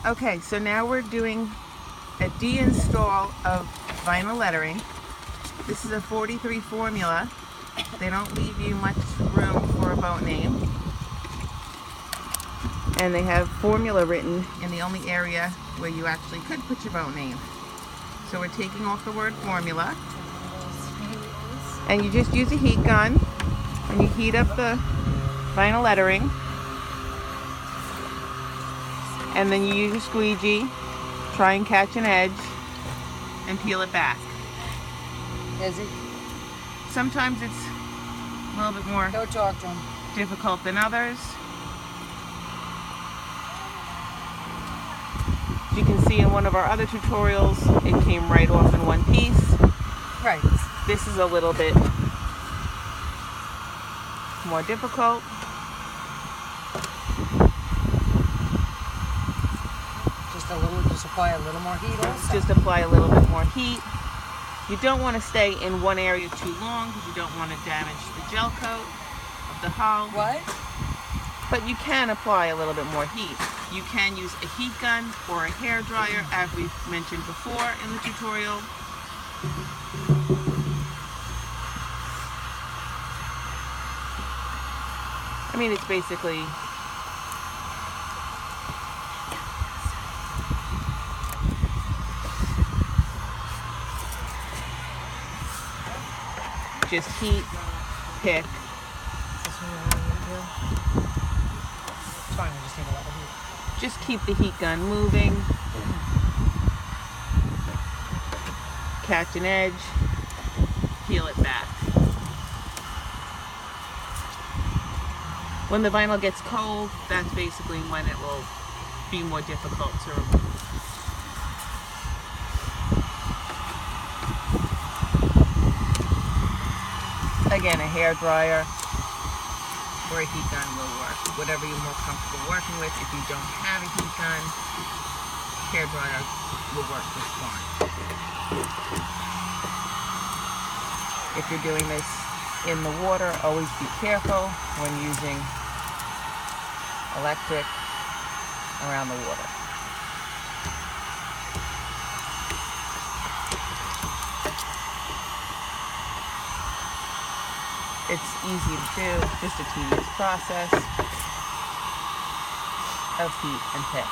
Okay, so now we're doing a deinstall of vinyl lettering. This is a 43 formula. They don't leave you much room for a boat name. And they have formula written in the only area where you actually could put your boat name. So we're taking off the word formula. And you just use a heat gun and you heat up the vinyl lettering. And then you use your squeegee, try and catch an edge, and peel it back. Is it? Sometimes it's a little bit more Go talk to him. difficult than others. As you can see in one of our other tutorials, it came right off in one piece. Right. This is a little bit more difficult. Just apply a little more heat also. Just apply a little bit more heat. You don't want to stay in one area too long because you don't want to damage the gel coat of the hull. What? But you can apply a little bit more heat. You can use a heat gun or a hair dryer, as we've mentioned before in the tutorial. I mean, it's basically just heat, pick. It's fine, I just need a lot of heat. Just keep the heat gun moving. Catch an edge, peel it back. When the vinyl gets cold, that's basically when it will be more difficult to remove. Again, a hair dryer or a heat gun will work. Whatever you're more comfortable working with. If you don't have a heat gun, hair dryer will work just fine. If you're doing this in the water, always be careful when using electric around the water. It's easy to do, just a tedious process of heat and pick.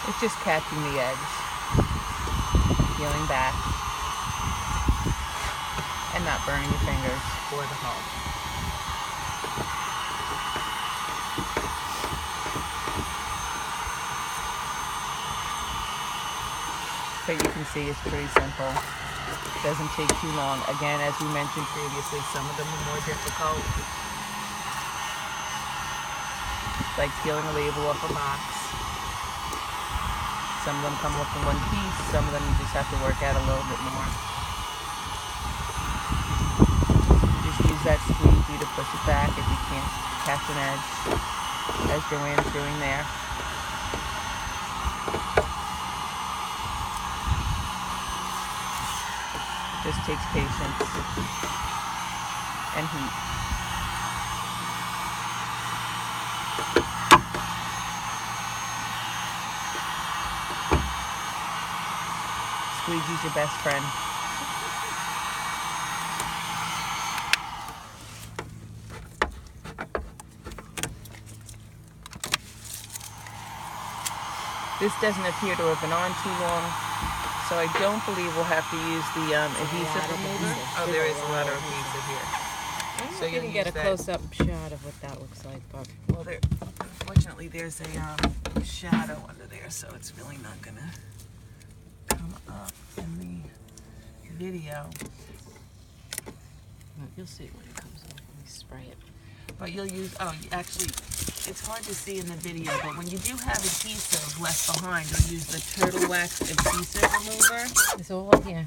It's just catching the edge, peeling back, and not burning your fingers or the hull. But you can see it's pretty simple. It doesn't take too long. Again, as we mentioned previously, some of them are more difficult. Like peeling a label off a box. Some of them come off in one piece. Some of them you just have to work at a little bit more. Just use that squeegee to push it back if you can't catch an edge, as Joanne's doing there. Just takes patience and heat. Squeegee's your best friend. This doesn't appear to have been on too long. So I don't believe we'll have to use the adhesive remover. Oh, there is a lot of adhesive here. So you can get a close-up shot of what that looks like, but well, unfortunately, there's a shadow under there, so it's really not gonna come up in the video. you'll see when it comes up when we spray it. But you'll use, actually, it's hard to see in the video, but when you do have adhesive left behind, you'll use the turtle wax adhesive remover. It's all up here.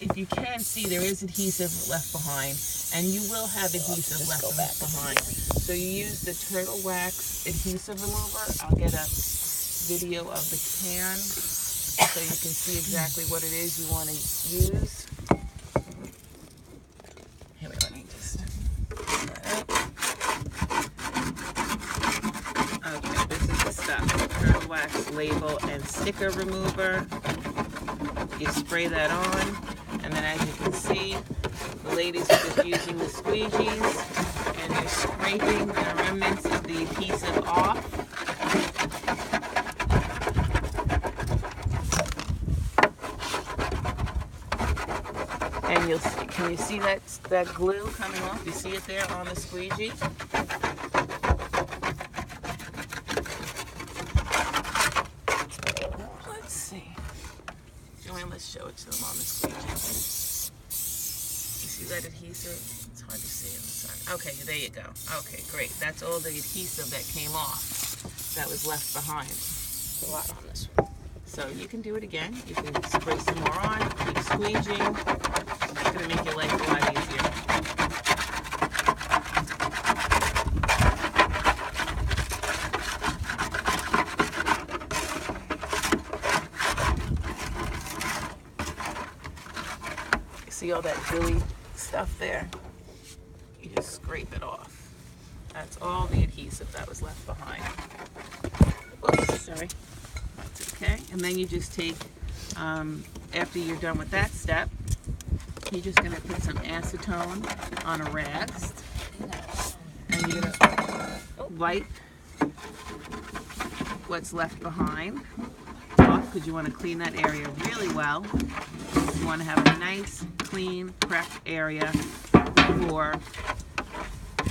If you can see, there is adhesive left behind, and you will have adhesive left behind. So you use the turtle wax adhesive remover. I'll get a video of the can so you can see exactly what it is you want to use. Here, wait, let me just put that up. Okay, this is the stuff. Curd wax label and sticker remover. You spray that on, and then as you can see, the ladies are just using the squeegees and you're scraping the remnants of the adhesive off. And you'll see, can you see that glue coming off? You see it there on the squeegee? Let's see. Joanne, let's show it to them on the squeegee. You see that adhesive? It's hard to see in the sun. Okay, there you go. Okay, great. That's all the adhesive that came off that was left behind. There's a lot on this one. So you can do it again. You can spray some more on, keep squeegeeing. It's going to make your life a lot easier. See all that gooey stuff there? You just scrape it off. That's all the adhesive that was left behind. Oops, sorry. That's okay. And then you just take, after you're done with that step, you're just going to put some acetone on a rag. And you're going to wipe what's left behind off because you want to clean that area really well. You want to have a nice, clean, prepped area for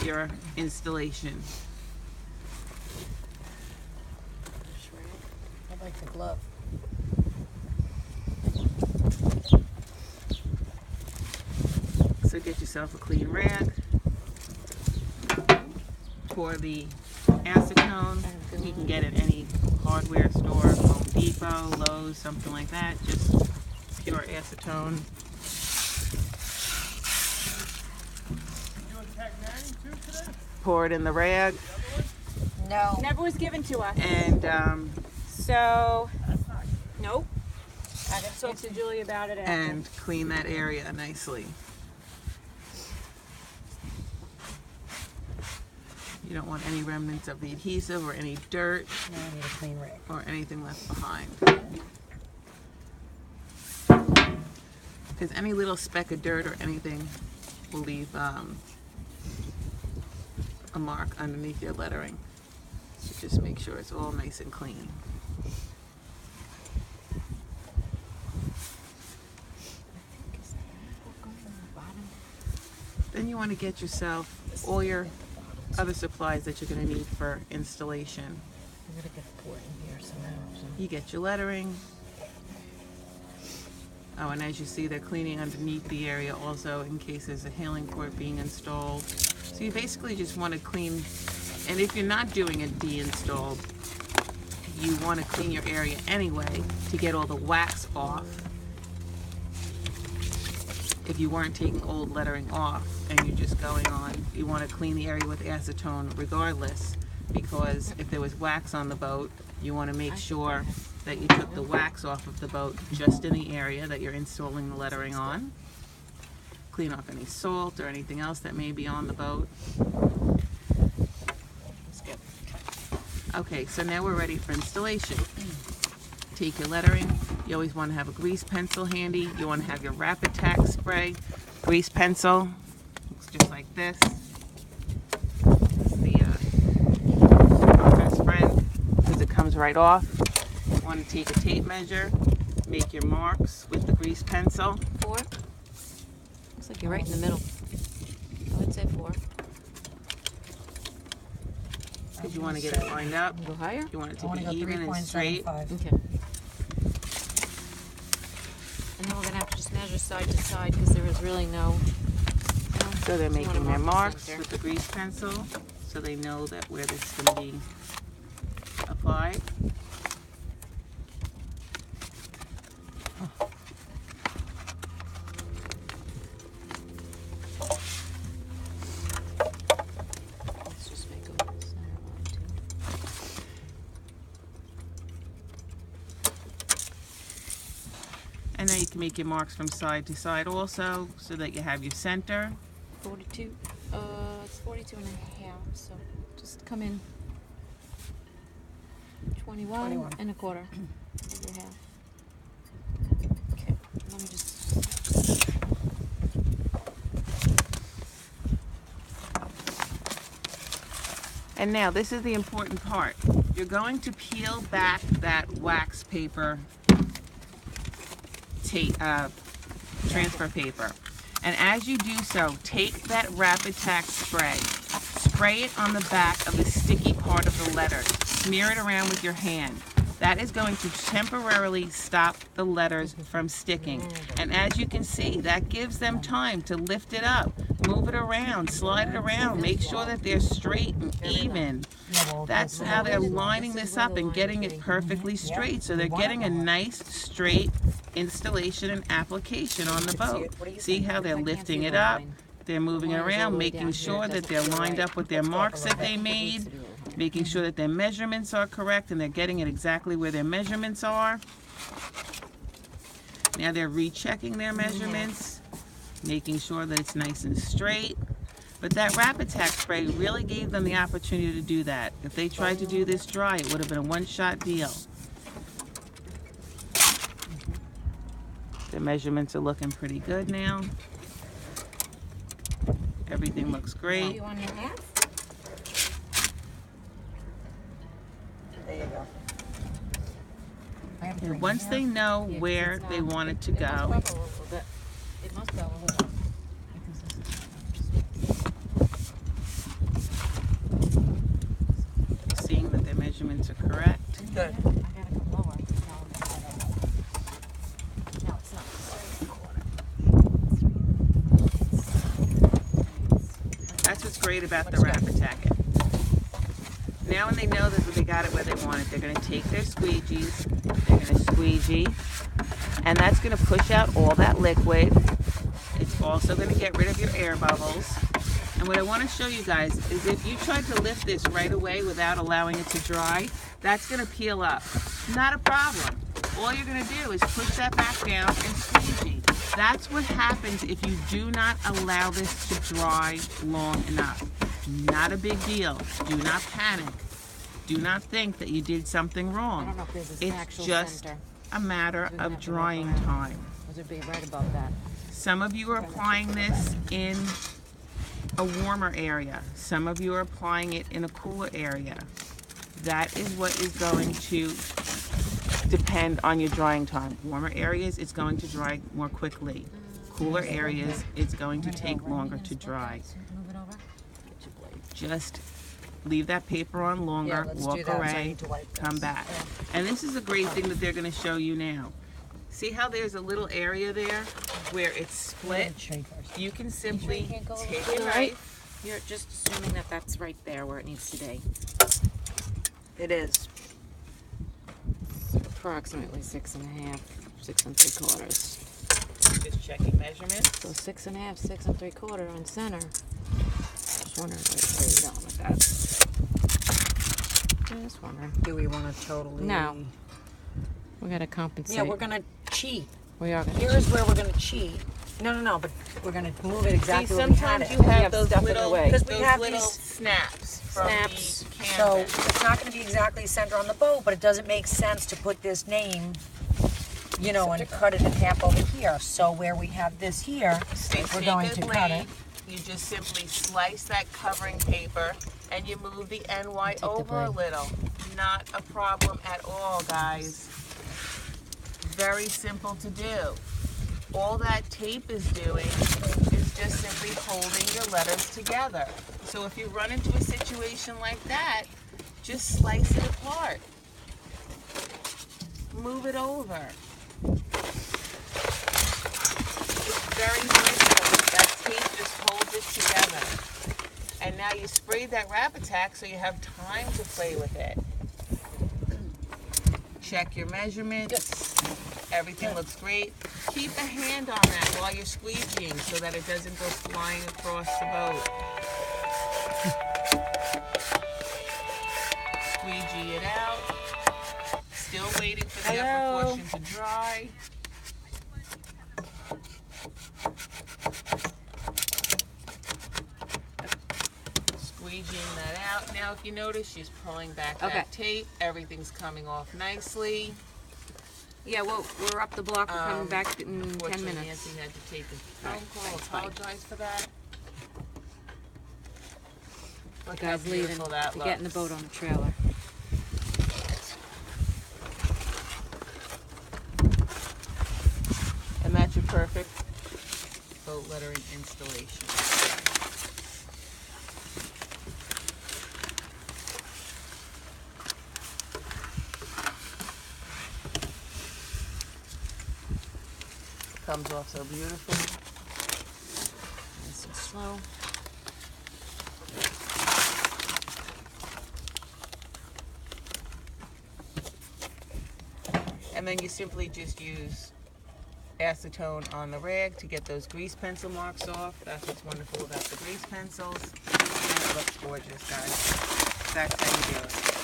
your installation. I like the glove. So get yourself a clean rag. Pour the acetone. You can get it at any hardware store, Home Depot, Lowe's, something like that. Just pure acetone. Pour it in the rag. No. Never was given to us. And So, nope. I gotta talk to Julie about it after. and clean that area nicely. You don't want any remnants of the adhesive or any dirt Now I need a clean rag. or anything left behind. Because any little speck of dirt or anything will leave a mark underneath your lettering. So just make sure it's all nice and clean. Then you want to get yourself all your other supplies that you're going to need for installation. I'm gonna get poured in here somehow. You get your lettering. Oh, and as you see, they're cleaning underneath the area also in case there's a hailing port being installed. So you basically just want to clean, and if you're not doing a de-install, you want to clean your area anyway to get all the wax off. If you weren't taking old lettering off and you're just going on, you want to clean the area with acetone regardless, because if there was wax on the boat, you want to make sure that you took the wax off of the boat just in the area that you're installing the lettering on. Clean off any salt or anything else that may be on the boat. Okay, so now we're ready for installation. Take your lettering. You always want to have a grease pencil handy. You want to have your Rapid Tack spray. Grease pencil. Looks just like this. It's our best friend because it comes right off. You want to take a tape measure. Make your marks with the grease pencil. 4. Looks like you're right in the middle. I would say 4. Because you want to get it lined up. Go higher? You want it I to want be to go even and straight. 3.75. Okay. And then we're gonna have to just measure side to side because there is really no. So they're You wanna making their mark the marks center. with the grease pencil so they know that where this is going to be applied. Let's just make a little center line too. And now you can make your marks from side to side also, so that you have your center. 42. It's 42 and a half. So just come in 21 and a quarter. Over half. Okay. Let me just. And now this is the important part. You're going to peel back that wax paper transfer paper. And as you do so, take that Rapid Tack spray. Spray it on the back of the sticky part of the letters. Smear it around with your hand. That is going to temporarily stop the letters from sticking. And as you can see, that gives them time to lift it up, move it around, slide it around, make sure that they're straight and even. That's how they're lining this up and getting it perfectly straight. So they're getting a nice straight installation and application on the boat. See how they're lifting it up, they're moving it around, making sure that they're lined up with their marks that they made, making sure that their measurements are correct and they're getting it exactly where their measurements are. Now they're rechecking their measurements, making sure that it's nice and straight. But that Rapid Tack spray really gave them the opportunity to do that. If they tried to do this dry, it would have been a one-shot deal. The measurements are looking pretty good now. Everything looks great. There you go. And once they know where they want it to go, It must go a little bit. seeing that their measurements are correct. Good. I gotta go lower. No, it's not. That's what's great about the Rapid Tack. Now when they know that they got it where they want it, they're going to take their squeegees, they're going to squeegee, and that's going to push out all that liquid. It's also going to get rid of your air bubbles. And what I want to show you guys is if you tried to lift this right away without allowing it to dry, that's going to peel up. Not a problem. All you're going to do is push that back down and squeegee. That's what happens if you do not allow this to dry long enough. Not a big deal. Do not panic. Do not think that you did something I wrong. don't know if there's an It's actual just center. a matter of drying time. Was it be right above that? Some of you are applying this in a warmer area. Some of you are applying it in a cooler area. That is what is going to depend on your drying time. Warmer areas, it's going to dry more quickly. Cooler areas, it's going to take longer to dry. Move it over. Get your blade. Just leave that paper on longer, walk away, come back. And this is a great thing that they're going to show you now. See how there's a little area there where it's split? You can simply take a knife. You're just assuming that that's right there where it needs to be. It is. Approximately 6.5, 6 3/4. Just checking measurements. So 6.5, 6 3/4 on center. Just wondering where you're going with that. Just wondering. Do we want to totally? No. We gotta compensate. Yeah, we're gonna cheat. We are gonna Here's where we're gonna cheat. No, but we're gonna move it See, exactly where we had sometimes it. you have have those stuff in the little, way. 'Cause we those have little these snaps from snaps. the So canvas. it's not going to be exactly center on the bow, but it doesn't make sense to put this name, you know, and cut it in half over here. So where we have this here, we're going to cut it. You just simply slice that covering paper and you move the NY the over a blade. little. Not a problem at all, guys. Very simple to do. All that tape is doing is just simply holding your letters together. So if you run into a situation like that, just slice it apart. Move it over. It's very simple. That tape just holds it together. And now you sprayed that Rapid Tack so you have time to play with it. Check your measurements. Everything looks great. Keep a hand on that while you're squeegeeing so that it doesn't go flying across the boat. Squeegee it out. Still waiting for the upper portion to dry. Now if you notice, she's pulling back Okay. that tape. Everything's coming off nicely. Yeah, well, we're up the block. We're coming back in 10 Unfortunately, minutes. Nancy had to take a phone Alright, call. thanks, bye. Apologize for that. Look The how guy's leaving. beautiful that They're looks. getting the boat on the trailer. And that's your perfect boat lettering installation. Comes off so beautiful. Nice and slow. And then you simply just use acetone on the rag to get those grease pencil marks off. That's what's wonderful about the grease pencils. And it looks gorgeous, guys. That's how you do it.